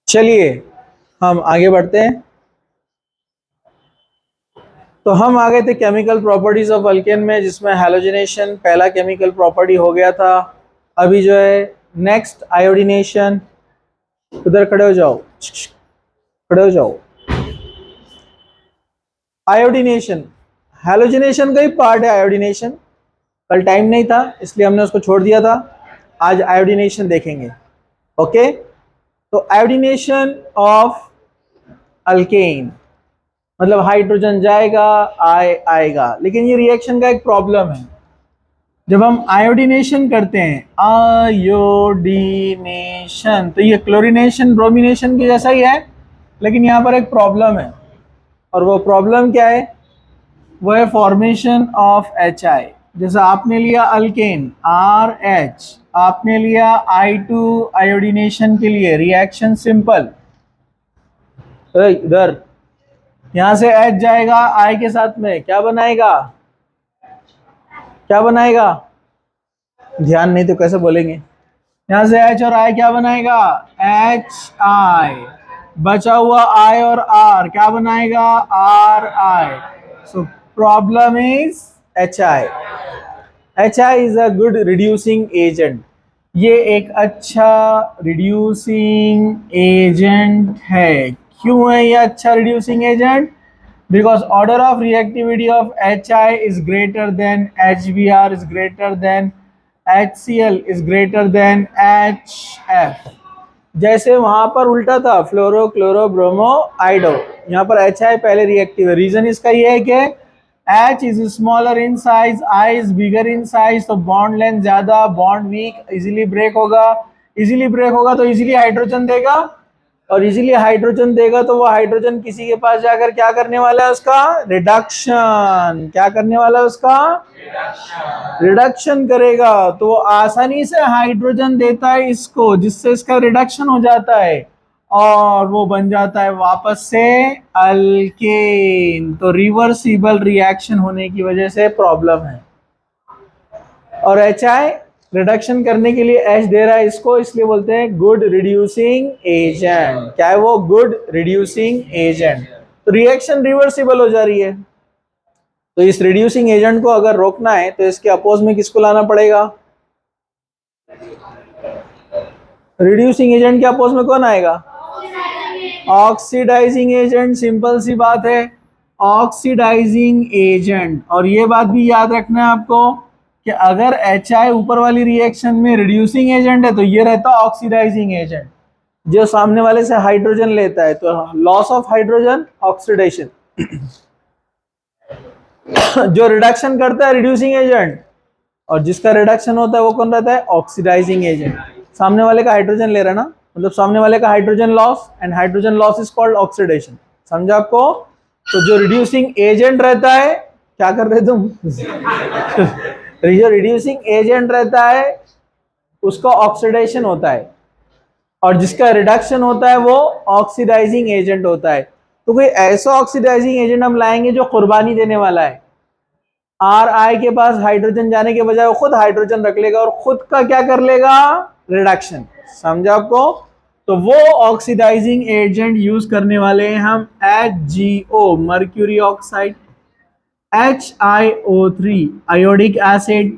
चलिए हम आगे बढ़ते हैं। तो हम आ गए थे केमिकल प्रॉपर्टीज ऑफ अल्केन में, जिसमें हैलोजिनेशन पहला केमिकल प्रॉपर्टी हो गया था। अभी जो है नेक्स्ट आयोडीनेशन। उधर खड़े हो जाओ, खड़े हो जाओ। आयोडीनेशन हैलोजिनेशन का ही पार्ट है। आयोडीनेशन कल टाइम नहीं था इसलिए हमने उसको छोड़ दिया था। आज आयोडीनेशन देखेंगे। ओके, तो आयोडीनेशन ऑफ अल्केन मतलब हाइड्रोजन जाएगा, आएगा। लेकिन ये रिएक्शन का एक प्रॉब्लम है। जब हम आयोडीनेशन करते हैं, आयोडीनेशन, तो ये क्लोरीनेशन ब्रोमिनेशन के जैसा ही है, लेकिन यहाँ पर एक प्रॉब्लम है। और वो प्रॉब्लम क्या है? वो है फॉर्मेशन ऑफ HI। जैसा आपने लिया अल्केन RH, आपने लिया I2 आयोडीनेशन के लिए रिएक्शन सिंपल। इधर यहां से H जाएगा I के साथ में, क्या बनाएगा? क्या बनाएगा? ध्यान नहीं तो कैसे बोलेंगे? यहां से H और I क्या बनाएगा? HI। बचा हुआ I और R क्या बनाएगा? RI। So problem is HI। HI is a good reducing agent. ये एक अच्छा रिड्यूसिंग एजेंट है। क्यों है ये अच्छा reducing agent? Because order of reactivity of HI is greater than HBr is greater than HCl is greater than HF। जैसे वहां पर उल्टा था, फ्लोरो क्लोरो ब्रोमो आइडो, यहाँ पर HI पहले रिएक्टिव है। रीजन इसका ये है कि H is smaller in size, I is bigger in size, तो बॉन्ड लेंथ ज्यादा, बॉन्ड वीक, इजीली ब्रेक होगा। इजीली ब्रेक होगा तो इजीली हाइड्रोजन देगा, और इजीली हाइड्रोजन देगा तो वो हाइड्रोजन किसी के पास जाकर क्या करने वाला है? उसका रिडक्शन। क्या करने वाला है? उसका रिडक्शन करेगा। तो वो आसानी से हाइड्रोजन देता है इसको, जिससे इसका रिडक्शन हो जाता है और वो बन जाता है वापस से अल्केन। तो रिवर्सिबल रिएक्शन होने की वजह से प्रॉब्लम है। और HI रिडक्शन करने के लिए H दे रहा है इसको, इसलिए बोलते हैं गुड रिड्यूसिंग एजेंट। क्या है वो? Good reducing agent. तो रिएक्शन रिवर्सिबल हो जा रही है। तो इस रिड्यूसिंग एजेंट को अगर रोकना है तो इसके अपोज में किसको लाना पड़ेगा? रिड्यूसिंग एजेंट के अपोज में कौन आएगा? Oxidising agent. सिंपल सी बात है, ऑक्सीडाइजिंग एजेंट। और ये बात भी याद रखना है आपको कि अगर HI ऊपर वाली रिएक्शन में रिड्यूसिंग एजेंट है तो ये रहता है ऑक्सीडाइजिंग एजेंट, जो सामने वाले से हाइड्रोजन लेता है। तो लॉस ऑफ हाइड्रोजन, ऑक्सीडेशन। जो रिडक्शन करता है रिड्यूसिंग एजेंट, और जिसका रिडक्शन होता है वो कौन रहता है? Oxidising agent. सामने वाले का हाइड्रोजन ले रहा ना, मतलब सामने वाले का hydrogen loss, and hydrogen loss is called oxidation. समझा आपको? तो जो रिड्यूसिंग एजेंट रहता है, क्या कर रहे तुम? जो रिड्यूसिंग एजेंट रहता है उसका ऑक्सीडेशन होता है, और जिसका रिडक्शन होता है वो ऑक्सीडाइजिंग एजेंट होता है। तो कोई ऐसा ऑक्सीडाइजिंग एजेंट हम लाएंगे जो कुर्बानी देने वाला है। RI के पास हाइड्रोजन जाने के बजाय वो खुद हाइड्रोजन रख लेगा और खुद का क्या कर लेगा? रिडक्शन। समझा आपको? तो वो ऑक्सीडाइजिंग एजेंट यूज करने वाले हैं हम HgO mercury oxide, HiO3 iodic acid,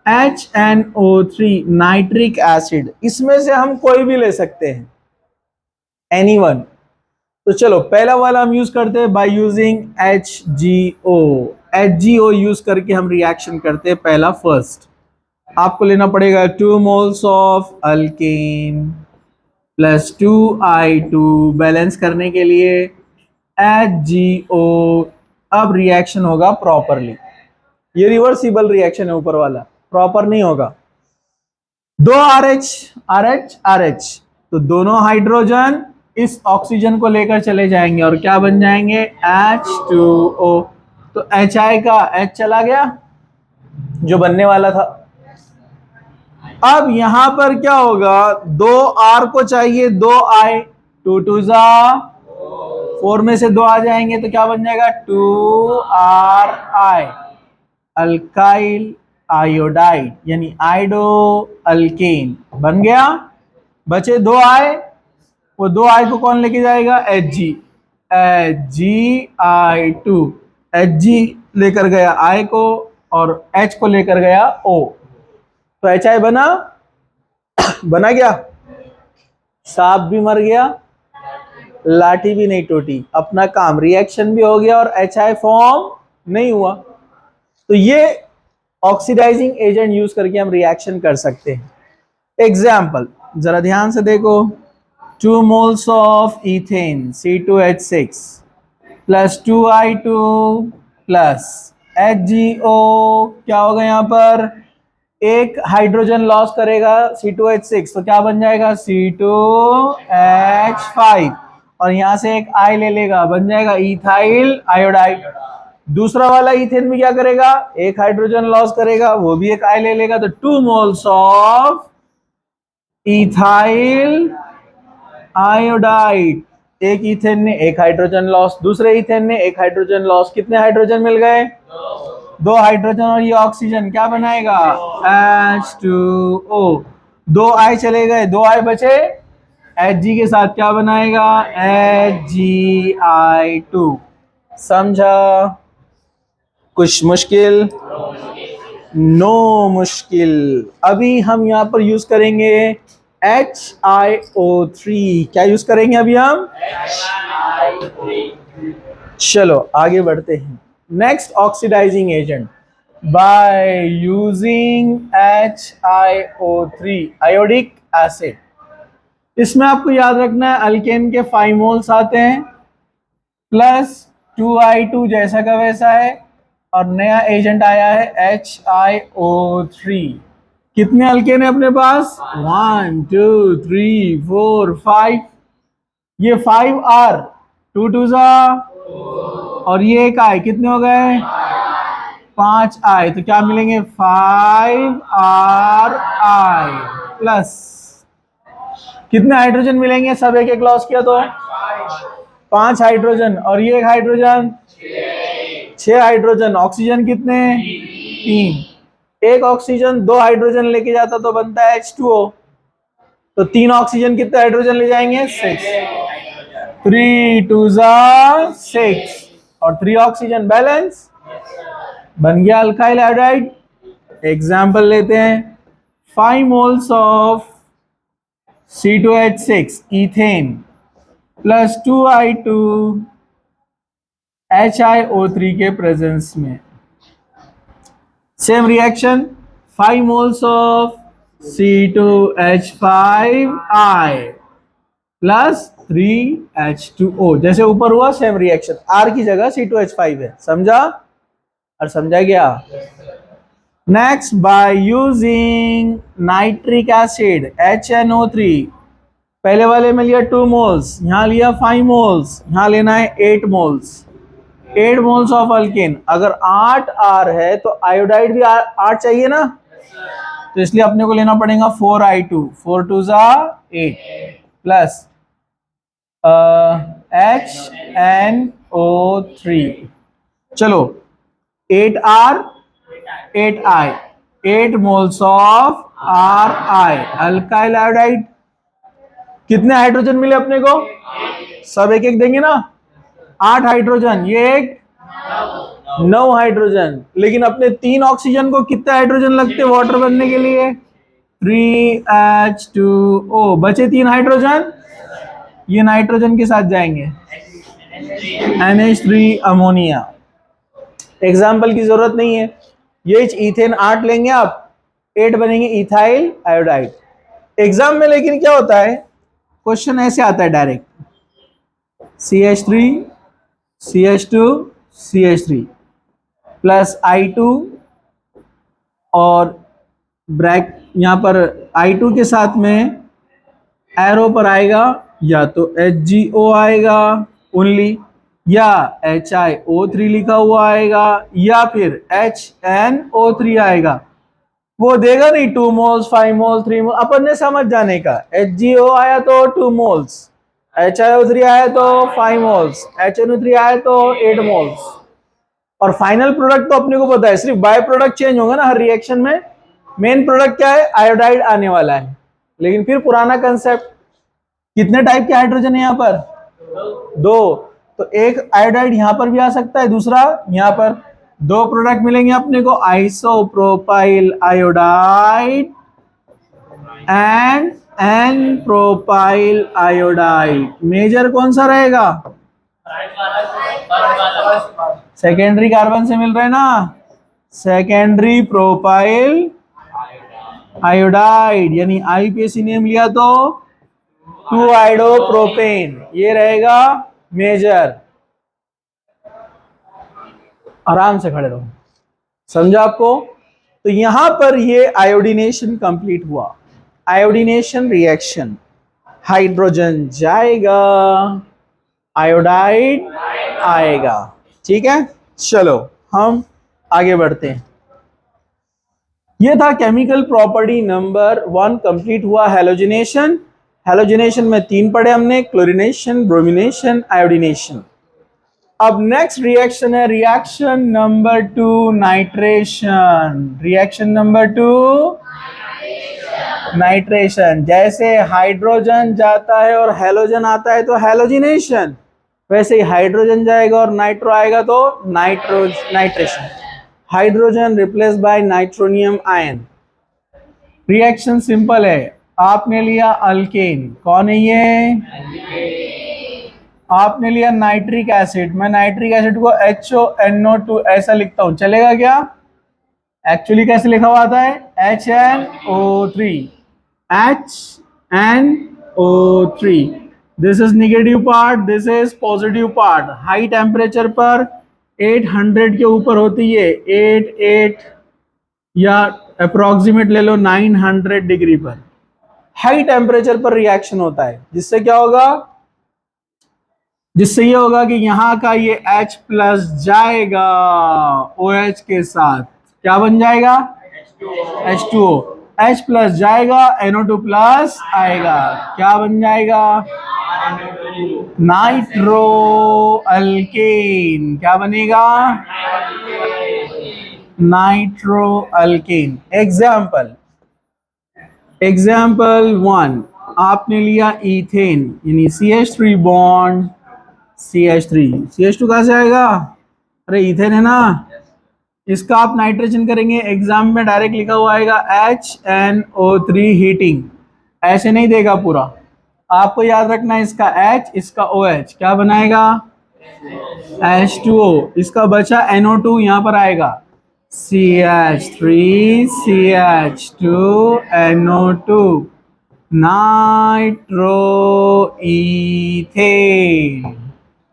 HNO3 nitric acid. इसमें से हम कोई भी ले सकते हैं, एनीवन। तो चलो पहला वाला हम यूज करते हैं by using HgO। HgO use करके हम रिएक्शन करते हैं। पहला फर्स्ट आपको लेना पड़ेगा 2 moles of alkane plus 2I2 balance करने के लिए HgO। अब रिएक्शन होगा प्रॉपरली। ये रिवर्सिबल रिएक्शन है, ऊपर वाला प्रॉपर नहीं होगा। 2 RH RH RH, तो दोनों हाइड्रोजन इस ऑक्सीजन को लेकर चले जाएंगे और क्या बन जाएंगे? H2O। तो HI का H चला गया जो बनने वाला था। अब यहां पर क्या होगा? 2 R को चाहिए 2 I, 2 2 जा 4 में से 2 आ जाएंगे तो क्या बन जाएगा? 2 RI अल्काइल आयोडाइड, यानी आइडो अल्केन बन गया। बचे 2 आए, वो 2 आई को कौन लेके जाएगा? HgI2। Hg लेकर गया I को और H को लेकर गया O, तो HI बना गया, सांप भी मर गया, लाठी भी नहीं टूटी, अपना काम, रिएक्शन भी हो गया और HI फॉर्म नहीं हुआ। तो ये ऑक्सीडाइजिंग एजेंट यूज करके हम रिएक्शन कर सकते हैं। एग्जाम्पल जरा ध्यान से देखो, 2 moles of ethane C2H6 plus 2I2 plus HgO, क्या होगा यहाँ पर? एक हाइड्रोजन लॉस करेगा C2H6, तो क्या बन जाएगा? C2H5, और यहां से एक I ले लेगा, बन जाएगा इथाइल आयोडाइड। दूसरा वाला इथेन भी क्या करेगा? एक हाइड्रोजन लॉस करेगा, वो भी एक I ले लेगा, तो 2 moles ऑफ इथाइल आयोडाइड। एक इथेन ने एक हाइड्रोजन लॉस, दूसरे इथेन ने एक हाइड्रोजन लॉस, कितने हाइड्रोजन मिल गए? 2 हाइड्रोजन, और ये ऑक्सीजन क्या बनाएगा? H2O। 2 I चले गए, 2 I बचे, Hg के साथ क्या बनाएगा? HgI2। समझा? कुछ मुश्किल? नो मुश्किल। अभी हम यहां पर यूज करेंगे HiO3। क्या यूज करेंगे अभी हम? चलो आगे बढ़ते हैं। Next oxidising agent by using HiO3, iodic acid. इसमें आपको याद रखना है अल्केन के 5 मोल्स आते हैं प्लस 2I2 जैसा का वैसा है, और नया एजेंट आया है HiO3। कितने अल्केन है अपने पास? 1 2 3 4 5। ये 5 R, 2 2 और ये एक I, कितने हो गए? 5 I। तो क्या मिलेंगे? 5 RI प्लस कितने हाइड्रोजन मिलेंगे? सब एक एक लॉस किया तो 5 हाइड्रोजन, और ये एक हाइड्रोजन 6 हाइड्रोजन। ऑक्सीजन कितने? 3। एक ऑक्सीजन 2 हाइड्रोजन लेके जाता तो बनता है H2O, तो 3 ऑक्सीजन कितने हाइड्रोजन ले जाएंगे? 6। 3 2 6 और 3 ऑक्सीजन बैलेंस, बन गया अल्काइल आयोडाइड। एग्जाम्पल लेते हैं, 5 moles of C2H6 ethane plus 2I2 HiO3 के प्रेजेंस में, same reaction, 5 moles of C2H5I plus 3H2O, जैसे ऊपर हुआ सेम रिएक्शन, R की जगह C2H5 है। समझा? और समझा गया? Next, by using nitric acid HNO3, पहले वाले में लिया 2 मोल्स, यहां लिया 5 मोल्स, यहां लेना है 8 मोल्स। 8 मोल्स ऑफ अल्केन, अगर 8 R है तो आयोडाइड भी 8 चाहिए ना, तो इसलिए अपने को लेना पड़ेगा 4I2, 4 2 8 प्लस HNO3। चलो 8R 8I, 8 moles of RI alkyl iodide. कितने हाइड्रोजन मिले अपने को? सब एक एक देंगे ना, 8 हाइड्रोजन, ये एक 9 हाइड्रोजन, लेकिन अपने 3 ऑक्सीजन को कितने हाइड्रोजन लगते वाटर बनने के लिए? 3H2O। बचे 3 हाइड्रोजन, ये नाइट्रोजन के साथ जाएंगे, NH3 अमोनिया। एग्जाम्पल की जरूरत नहीं है, ये इथेन 8 लेंगे आप, 8 बनेंगे इथाइल आयोडाइड। एग्जाम में लेकिन क्या होता है, क्वेश्चन ऐसे आता है direct, CH3 CH2 CH3 plus I2, और ब्रैक यहाँ पर I2 के साथ में एरो पर आएगा या तो HgO आएगा ओनली, या HiO3 लिखा हुआ आएगा, या फिर HNO3 आएगा। वो देगा नहीं 2 मोल्स 5 मोल्स 3 मोल्स, अपन ने समझ जाने का। HgO आया तो 2 मोल्स, HiO3 आया तो 5 मोल्स, HNO3 आया तो 8 मोल्स, और फाइनल प्रोडक्ट तो अपने को पता है, सिर्फ बाय प्रोडक्ट चेंज होगा ना हर रिएक्शन में। मेन प्रोडक्ट क्या है? आयोडाइड आने वाला है, लेकिन फिर पुराना कंसेप्ट, कितने टाइप के हाइड्रोजन है यहाँ पर? दो। तो एक आयोडाइड यहां पर भी आ सकता है, दूसरा यहां पर। दो प्रोडक्ट मिलेंगे अपने को, isopropyl iodide and n propyl iodide. Major कौन सा रहेगा? सेकेंडरी कार्बन से मिल रहे हैं ना, सेकेंडरी प्रोपाइल आयोडाइड, यानी आईपीएसी नेम लिया तो 2 आयोडोप्रोपेन, ये रहेगा मेजर। आराम से खड़े रहो, समझा आपको? तो यहां पर ये आयोडीनेशन कंप्लीट हुआ, आयोडीनेशन रिएक्शन, हाइड्रोजन जाएगा, आयोडाइड आएगा। ठीक है, चलो हम आगे बढ़ते हैं। ये था केमिकल प्रॉपर्टी नंबर 1 कंप्लीट हुआ, हैलोजिनेशन। हैलोजिनेशन में 3 पढ़े हमने, क्लोरीनेशन, ब्रोमिनेशन, आयोडीनेशन। अब नेक्स्ट रिएक्शन है reaction number 2, nitration. Reaction number 2, nitration. जैसे हाइड्रोजन जाता है और हैलोजन आता है तो हैलोजिनेशन, वैसे ही हाइड्रोजन जाएगा और नाइट्रो आएगा तो nitration. Hydrogen replace by nitronium ion. Reaction simple है, आपने लिया अल्केन, कौन है ये? आपने लिया नाइट्रिक एसिड, मैं नाइट्रिक एसिड को HONO2 ऐसा लिखता हूं, चलेगा क्या? एक्चुअली कैसे लिखा हुआ आता है? HNO3, HNO3। This is negative part, this is positive part. High temperature पर 800 के ऊपर होती है, 88 या अप्रोक्सीमेट ले लो 900 डिग्री पर हाई टेम्परेचर पर रिएक्शन होता है, जिससे क्या होगा? जिससे ये होगा कि यहाँ का ये H प्लस जाएगा OH के साथ, क्या बन जाएगा? H2O। H प्लस जाएगा, NO2 प्लस आएगा, क्या बन जाएगा? Nitro alkane. क्या बनेगा? Nitro alkane. एग्जाम्पल, एग्जाम्पल 1, आपने लिया इथेन, यानी CH3 बॉन्ड CH3, CH2 कहां से आएगा? अरे इथेन है ना, इसका आप नाइट्रेशन करेंगे, एग्जाम में डायरेक्ट लिखा हुआ आएगा HNO3 हीटिंग, ऐसे नहीं देगा पूरा, आपको याद रखना है इसका H, इसका OH, क्या बनाएगा? H2O, इसका बचा NO2, यहां पर आएगा CH3 CH2 NO2, nitro ethane.